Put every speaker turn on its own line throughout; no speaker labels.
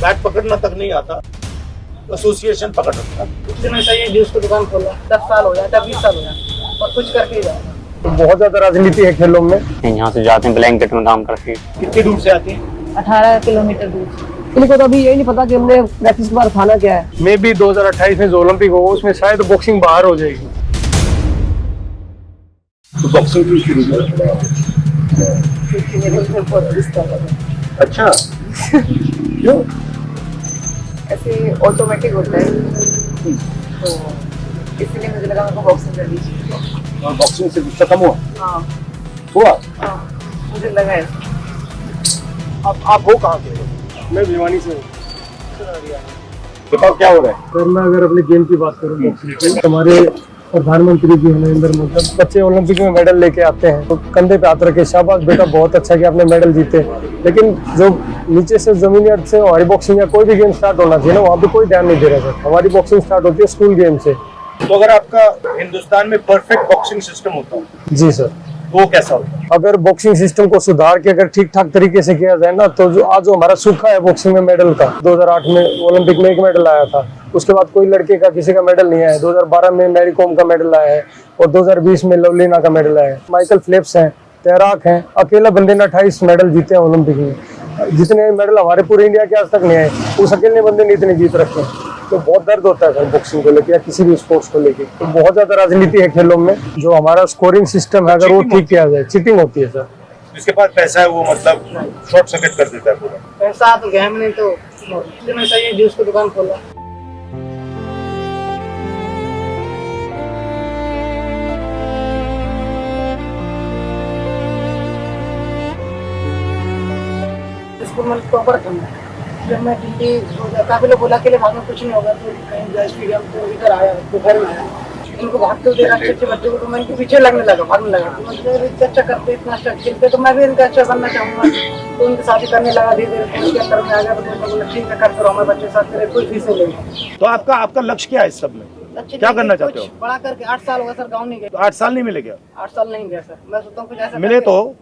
Bat पकड़ना तक नहीं आता, एसोसिएशन पकड़ रखता।
कुछ दिन ऐसा ही जूस की दुकान खोला, 10 साल हो जाता, 20 साल हो जाता और कुछ करके ही जाता।
तो बहुत ज्यादा राजनीति है खेलों में।
यहाँ से जाते हैं ब्लैंकेट में काम करके।
कितनी दूर से आती है?
18 किलोमीटर दूर।
इनको तो अभी यही नहीं पता कि हमने प्रैक्टिस के बाद खाना क्या है। मे भी 2028 में जो ओलंपिक हो उसमें शायद बॉक्सिंग बाहर हो जाएगी।
तो बॉक्सिंग क्यों शुरू किया? अच्छा, क्यों?
ऐसे ऑटोमेटिक होता है तो इसलिए मुझे लगा मैं बॉक्सिंग कर लीजिए।
और बॉक्सिंग से गुस्सा कम हुआ?
हाँ
हुआ?
हाँ मुझे लगा है।
आप हो कहाँ के?
मैं भिवानी से हूँ।
बताओ क्या हो रहा है?
सर मैं अगर अपने गेम की बात करूँ बॉक्सिंग की, हमारे प्रधानमंत्री जी नरेंद्र मोदी, जब बच्चे ओलंपिक में मेडल लेके आते हैं तो कंधे पे हाथ रखे शाबाश बेटा बहुत अच्छा कि आपने मेडल जीते। लेकिन जो नीचे से जमीनी अर्थ से हमारी बॉक्सिंग या कोई भी गेम स्टार्ट होना चाहिए ना, वहाँ पे कोई ध्यान नहीं दे रहा सर। हमारी बॉक्सिंग स्टार्ट होती है स्कूल गेम से।
तो अगर आपका हिंदुस्तान में परफेक्ट बॉक्सिंग सिस्टम होता
जी सर।
तो वो कैसा होता?
अगर बॉक्सिंग सिस्टम को सुधार के अगर ठीक ठाक तरीके से किया जाए ना, तो जो आज जो हमारा सूखा है बॉक्सिंग में मेडल का, 2008 में ओलंपिक में 1 मेडल आया था, उसके बाद कोई लड़के का किसी का मेडल नहीं आया। 2012 में मैरी कॉम का मेडल आया है और 2020 में लवलीना का मेडल आया है। माइकल फेल्प्स हैं, तैराक हैं, अकेला बंदे ने 28 मेडल जीते हैं ओलंपिक में। जितने मेडल हमारे पूरे इंडिया के आज तक नहीं आए, उस अकेले बंदे ने इतने जीत रखे हैं। तो बहुत दर्द होता है सर बॉक्सिंग को लेकर या किसी भी स्पोर्ट्स को लेकर। तो बहुत ज्यादा राजनीति है खेलों में। जो हमारा स्कोरिंग सिस्टम है अगर वो ठीक किया जाए, चीटिंग होती है सर।
जिसके पास पैसा है वो मतलब शॉर्ट सर्किट कर देता है पूरा।
पैसा तो गया नहीं तो कुछ दिन ऐसा ही जूस की दुकान खोला। इसको मैं प्रॉपर करना। जब मैं काफी लोग बोला के लिए भागना कुछ नहीं होगा, तो कहीं जा स्टेडियम तो इधर आया तो घर में आया, इनको भागते हुए देखा अच्छे बच्चों को, तो मैं इनके पीछे लगने लगा, भागने लगा। तो मतलब अच्छा करते इतना अच्छा खेलते तो मैं भी इनका अच्छा बनना चाहूँगा। तो उनकी शादी करने लगा, धीरे धीरे उसके अंदर में आ गया। तो बोला ठीक है करते रहो, हमारे बच्चे साथ मेरे कोई फीस नहीं लेंगे।
तो आपका लक्ष्य क्या है इस सब में? क्या करना चाहते हो?
बड़ा करके 8 साल होगा सर, गाँव नहीं गया।
तो 8 साल नहीं मिले क्या?
8 साल नहीं गया सर। मैं सोचता हूँ कुछ ऐसा
मिले तो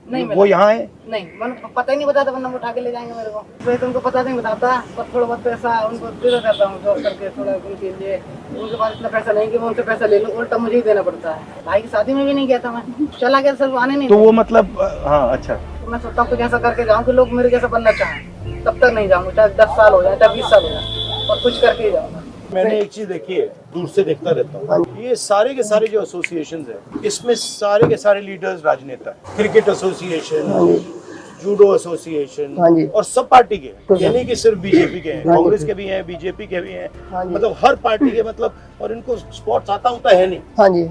नहीं
वो यहाँ है?
नहीं, मैंने पता ही नहीं बताता, वरना उठा के ले जाएंगे मेरे को। वैसे तो उनको पता नहीं बताता, पर थोड़ा बहुत पैसा उनको दे देता हूँ जॉब करके थोड़ा उनके लिए। उनके पास इतना पैसा नहीं कि मैं उनसे पैसा ले लूँ, उल्टा मुझे ही देना पड़ता है। भाई की शादी में भी नहीं गया था मैं, चला गया सर, वो आने नहीं।
तो वो मतलब हाँ अच्छा।
तो मैं सोचता हूँ कुछ ऐसा करके जाऊँ कि लोग मेरे जैसा बनना चाहें। तब तक नहीं जाऊँगा, चाहे 10 साल हो जाए, चाहे 20 साल हो जाए, और कुछ करके ही जाऊँगा।
मैंने एक चीज देखी है, दूर से देखता रहता हूँ, ये सारे के सारे जो एसोसिएशंस है, इसमें सारे के सारे लीडर्स राजनेता है। क्रिकेट एसोसिएशन, जूडो एसोसिएशन और सब पार्टी के, यानी कि सिर्फ बीजेपी के हैं, कांग्रेस के भी हैं, बीजेपी के भी हैं, मतलब हर पार्टी के, मतलब और इनको स्पोर्ट्स आता होता है नहीं।
हाँ जी।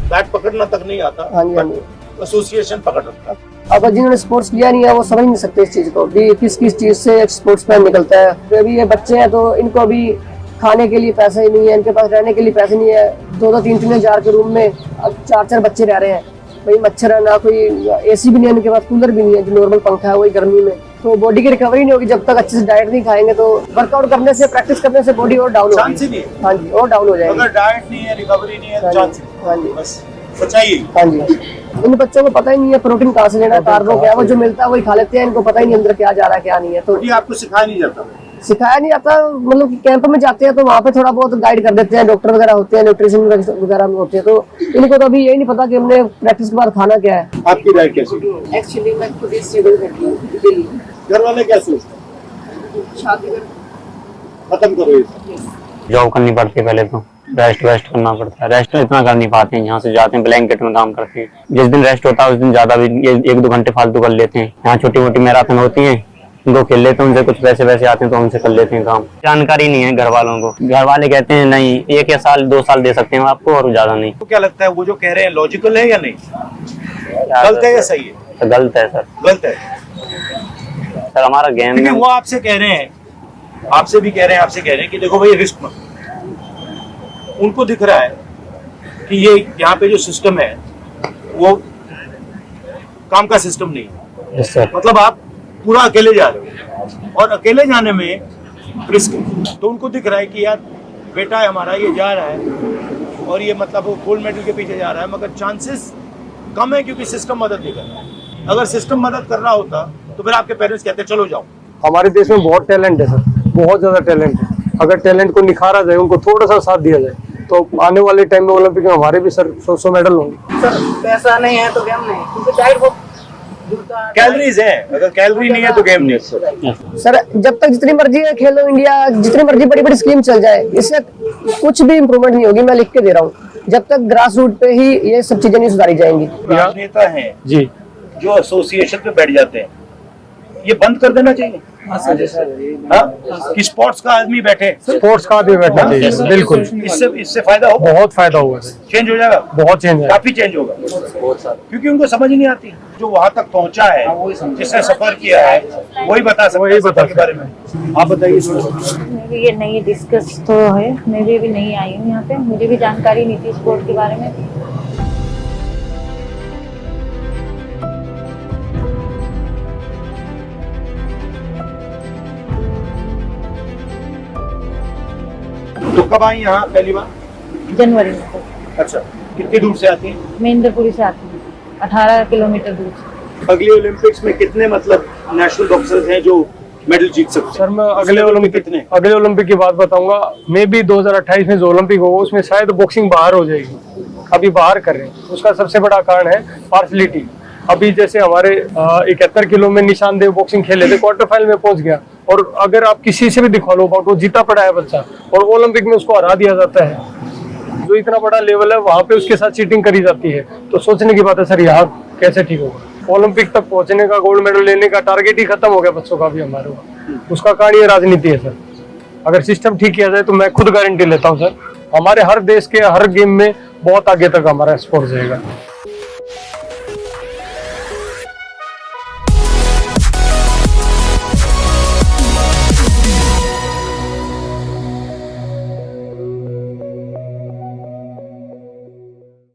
बैट पकड़ना तक नहीं आता, एसोसिएशन पकड़ रखता है।
अब जिन्होंने स्पोर्ट्स किया नहीं है वो समझ नहीं सकते इस चीज को भी, किस किस चीज से स्पोर्ट्स मैन निकलता है। अभी ये बच्चे हैं तो इनको अभी खाने के लिए पैसा ही नहीं है, इनके पास रहने के लिए पैसे नहीं है। 2-2, 3-3 हजार के रूम में अब 4-4 बच्चे रह रहे हैं। भाई मच्छर है ना, कोई एसी भी नहीं है इनके पास, कूलर भी नहीं है, जो नॉर्मल पंखा है वही गर्मी में। तो बॉडी की रिकवरी नहीं होगी जब तक अच्छे से डाइट नहीं खाएंगे। तो वर्कआउट करने से, प्रैक्टिस करने से बॉडी और डाउन होगी। हाँ जी, और डाउन हो जाएगी
अगर डाइट नहीं है, रिकवरी नहीं है, चांस।
हाँ जी,
बस सच्चाई।
हाँ जी। इन बच्चों को पता ही नहीं है प्रोटीन कहाँ से लेना है, कार्बो क्या है, वो जो मिलता है वही खा लेते हैं। इनको पता ही नहीं अंदर क्या जा रहा है क्या नहीं है। तो
ये आपको सिखाया नहीं जाता?
सिखाया नहीं जाता, मतलब कि कैंप में जाते हैं तो वहाँ पे थोड़ा बहुत गाइड कर देते हैं, डॉक्टर वगैरह होते हैं, न्यूट्रिशन वगैरह में होते हैं। तो इनको तो अभी यही नहीं पता कि हमने प्रैक्टिस के बाद खाना क्या है।
आपकी डाइट कैसी?
एक्चुअली मैं खुद ही स्ट्रगल करती हूँ।
घर वाले क्या सोचते हैं?
शादी
खत्म करो ये।
जॉब करनी पड़ती है पहले तो, रेस्ट करना पड़ता है। रेस्ट इतना कर नहीं पाते हैं, यहाँ से जाते हैं ब्लैंकेट में काम करते हैं। जिस दिन रेस्ट होता है उस दिन ज्यादा भी 1-2 घंटे फालतू कर लेते हैं। यहाँ छोटी मोटी मैराथन होती है, उनको खेल लेते हैं, उनसे कुछ पैसे आते हैं तो उनसे कर लेते हैं काम। जानकारी नहीं है घर वालों को, घर वाले कहते हैं नहीं 1 या साल 2 साल दे सकते हैं आपको और ज्यादा नहीं।
तो क्या लगता है वो जो कह रहे हैं लॉजिकल है या नहीं? गलत है या सही है?
तो गलत है सर।
गलत है
सर, हमारा गेम
में वो आपसे कह रहे हैं, आपसे भी कह रहे हैं, आपसे कह रहे हैं कि देखो भाई रिस्क मत। उनको दिख रहा है कि ये यहाँ पे जो सिस्टम है वो काम का सिस्टम नहीं है। मतलब आप पूरा अकेले जा रहे हो और अकेले जाने में रिस्क है। तो उनको दिख रहा है कि यार बेटा है हमारा, ये जा रहा है और ये मतलब वो गोल्ड मेडल के पीछे जा रहा है, मगर चांसेस कम है क्योंकि सिस्टम मदद नहीं कर रहा है। अगर सिस्टम मदद कर रहा होता तो फिर आपके पेरेंट्स कहते चलो जाओ,
हमारे देश में बहुत टैलेंट है सर, बहुत ज्यादा टैलेंट है। अगर टैलेंट को निखारा जाए, उनको थोड़ा सा साथ दिया जाए, तो आने वाले टाइम में ओलंपिक में हमारे भी सर 100 मेडल होंगे।
सर पैसा नहीं है तो गेम नहीं, क्योंकि डाइट वो
कैलोरीज है, अगर कैलोरी नहीं है तो गेम नहीं है।
सर जब तक जितनी मर्जी है खेलो इंडिया, जितनी मर्जी बड़ी बड़ी स्कीम चल जाए, इससे कुछ भी इम्प्रूवमेंट नहीं होगी। मैं लिख के दे रहा हूँ, जब तक ग्रास रूट पे ही ये सब चीजें नहीं सुधारी जाएंगी।
राजनेता हैं
जी,
जो एसोसिएशन पे बैठ जाते हैं, ये बंद कर देना चाहिए। हाँ, कि स्पोर्ट्स का आदमी बैठे,
स्पोर्ट्स का भी बैठना चाहिए सर, बिल्कुल।
इससे फायदा हो,
बहुत फायदा होगा सर,
चेंज हो जाएगा,
बहुत चेंज है।
काफी चेंज होगा, क्योंकि उनको समझ ही नहीं आती। जो वहां तक पहुंचा है, जिसने सफर किया है, वही बता सकता है सफर के बारे में। आप बताइए।
मैं भी ये नहीं डिस्कस तो है, मैं भी अभी नहीं आई हूँ यहाँ पे, मुझे भी जानकारी नहीं थी स्पोर्ट के बारे में।
तो कब आई यहाँ पहली बार?
जनवरी में।
अच्छा, कितनी दूर से आती हैं?
मैं इंद्रपुरी से आती हूँ, 18 किलोमीटर दूर से।
अगले ओलंपिक्स में कितने मतलब नेशनल बॉक्सर्स हैं जो मेडल जीत सकते हैं?
सर मैं अगले ओलंपिक की बात बताऊंगा। मे भी 2028 में जो ओलंपिक होगा उसमें शायद बॉक्सिंग बाहर हो जाएगी, अभी बाहर कर रहे हैं। उसका सबसे बड़ा कारण है पार्शलिटी। अभी जैसे हमारे 71 किलो में निशानदेव बॉक्सिंग खेले थे, क्वार्टर फाइनल में पहुंच गया, और अगर आप किसी से भी दिखवा लो बाउट, वो जीता पड़ा है बच्चा, और ओलंपिक में उसको हरा दिया जाता है। जो इतना बड़ा लेवल है वहां पे उसके साथ चीटिंग करी जाती है। तो सोचने की बात है सर, यहाँ कैसे ठीक होगा? ओलंपिक तक पहुंचने का, गोल्ड मेडल लेने का टारगेट ही खत्म हो गया बच्चों का भी हमारे वहाँ। उसका कारण ये राजनीति है सर। अगर सिस्टम ठीक किया जाए तो मैं खुद गारंटी लेता हूँ सर, हमारे हर देश के हर गेम में बहुत आगे तक हमारा स्पोर्ट जाएगा।